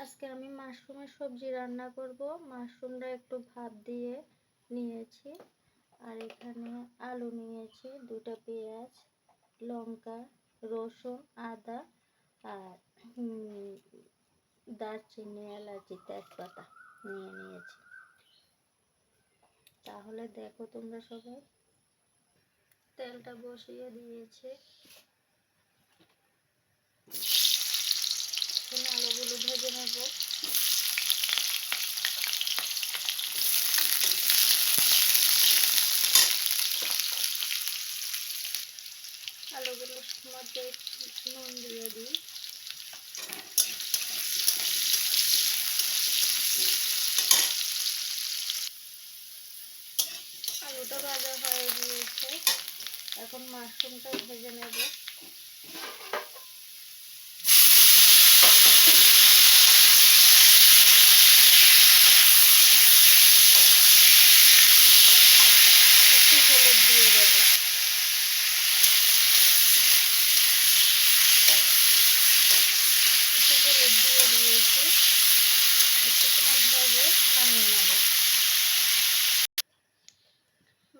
আজকে আমি মাশরুমের সবজি রান্না করব। মাশরুমটা একটু ভাপ দিয়ে নিয়েছি, আর এখানে আলু নিয়েছি, দুটো পেঁয়াজ, লঙ্কা, রসুন, আদা, আর দারচিনি, এলাচি, তেজপাতা নিয়েছি। তাহলে দেখো তোমরা সবাই। তেলটা বসিয়ে দিয়েছি, আলুগুলো ভেজে নেব। আলুগুলোর মধ্যে নুন দিয়ে দিই। আলুটা ভাজা হয়ে গিয়েছে, এখন মাশরুমটা ভেজে নেব। একটু হলুদ দিয়ে দেব। একটু হলুদ দিয়ে দিয়েছি, একটু সময় ভেজে নামিয়ে নেব।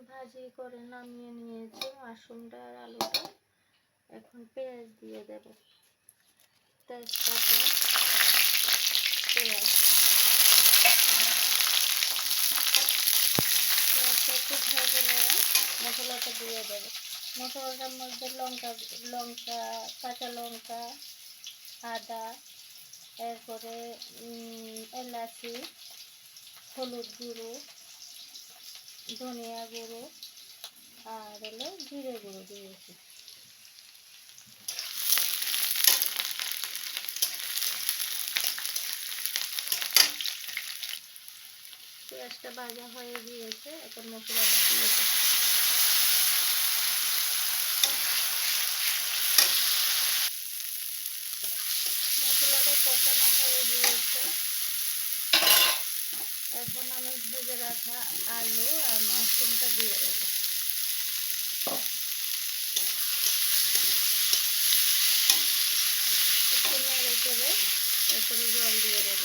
ভাজি করে নামিয়ে নিয়েছি মাশরুমটা আর আলুটা। এখন পেঁয়াজ দিয়ে দেব, তেজপাতা, পেঁয়াজ। পেঁয়াজটা একটু ভেজে নিয়ে মশলাটা দিয়ে দেব। মশলাটার মধ্যে লঙ্কা, কাঁচা লঙ্কা, আদা, এরপরে এলাচি, হলুদ গুঁড়ো, ধনিয়া গুঁড়ো, আর হলো জিরে গুঁড়ো দিয়েছি। পেঁয়াজটা ভাজা হয়ে গিয়েছে, এখন মশলাটা দিয়েছি। মশলাটা কষানো হয়ে গিয়েছে, এখন আমি ভেজে রাখা আলু আর মাশরুমটা দিয়ে দেব। একটু নেড়ে চেড়ে এরপরে জল দিয়ে দেব।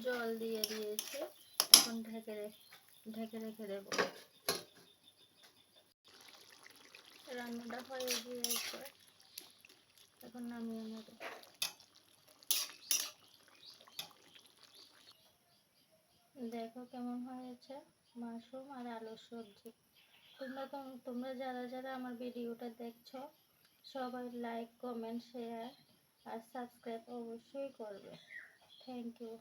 জল দিয়ে দিয়েছে, এখন ঢেকে রেখে দেব। রান্নাটা হয়ে গিয়েছে, এখন নামিয়ে নেব। দেখো কেমন হয়েছে মাশরুম আর আলুর সবজি। তোমরা যারা আমার ভিডিওটা দেখছো, সবাই লাইক, কমেন্ট, শেয়ার আর সাবস্ক্রাইব অবশ্যই করবে। Thank you.